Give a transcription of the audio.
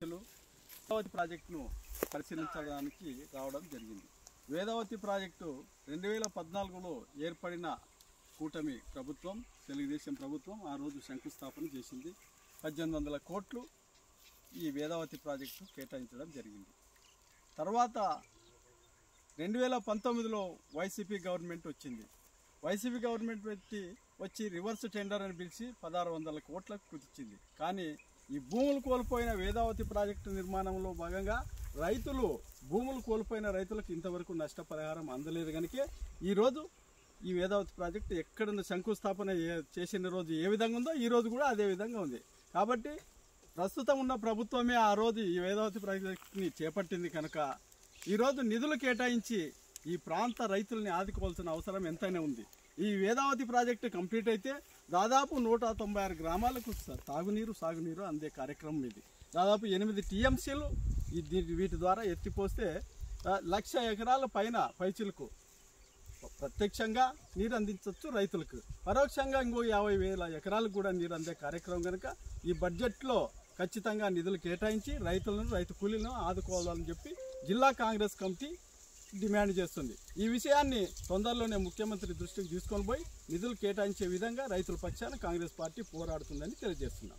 వేదావతి ప్రాజెక్టును పరిశీలించడానికి రావడం జరిగింది. వేదావతి ప్రాజెక్టు 2014లో ఏర్పడిన కూటమి ప్రభుత్వం, తెలుగుదేశం ప్రభుత్వం ఆ రోజు శంకుస్థాపన చేసింది. 1800 కోట్లు ఈ వేదావతి ప్రాజెక్టు కేటాయించడం జరిగింది. తర్వాత 2019లో వైసీపీ గవర్నమెంట్ వచ్చింది. వైసీపీ గవర్నమెంట్ వచ్చి రివర్స్ టెండర్ అని పిలిచి 1600 కోట్లకు కుదించింది. కానీ ఈ భూములు కోల్పోయిన వేదావతి ప్రాజెక్టు నిర్మాణంలో భాగంగా భూములు కోల్పోయిన రైతులకు ఇంతవరకు నష్టపరిహారం అందలేదు. కనుక ఈరోజు ఈ వేదావతి ప్రాజెక్టు ఎక్కడ శంకుస్థాపన చేసిన రోజు ఏ విధంగా ఉందో ఈరోజు కూడా అదే విధంగా ఉంది. కాబట్టి ప్రస్తుతం ఉన్న ప్రభుత్వమే ఆ రోజు ఈ వేదావతి ప్రాజెక్టుని చేపట్టింది కనుక ఈరోజు నిధులు కేటాయించి ఈ ప్రాంత రైతుల్ని ఆదుకోవాల్సిన అవసరం ఎంతైనా ఉంది. ఈ వేదావతి ప్రాజెక్టు కంప్లీట్ అయితే దాదాపు 196 గ్రామాలకు తాగునీరు, సాగునీరు అందే కార్యక్రమం ఇది. దాదాపు 8 టీఎంసీలు వీటి ద్వారా ఎత్తిపోస్తే 1,00,000 ఎకరాల పైన పైచిలకు ప్రత్యక్షంగా నీరు అందించవచ్చు రైతులకు, పరోక్షంగా ఇంకో 50,000 ఎకరాలకు కూడా నీరు అందే కార్యక్రమం కనుక ఈ బడ్జెట్లో ఖచ్చితంగా నిధులు కేటాయించి రైతు కూలీలను ఆదుకోవాలని చెప్పి జిల్లా కాంగ్రెస్ కమిటీ డిమాండ్ చేస్తుంది. ఈ విషయాన్ని తొందరలోనే ముఖ్యమంత్రి దృష్టికి తీసుకొని పోయి నిధులు కేటాయించే విధంగా రైతుల పక్షాన కాంగ్రెస్ పార్టీ పోరాడుతుందని తెలియజేస్తున్నాం.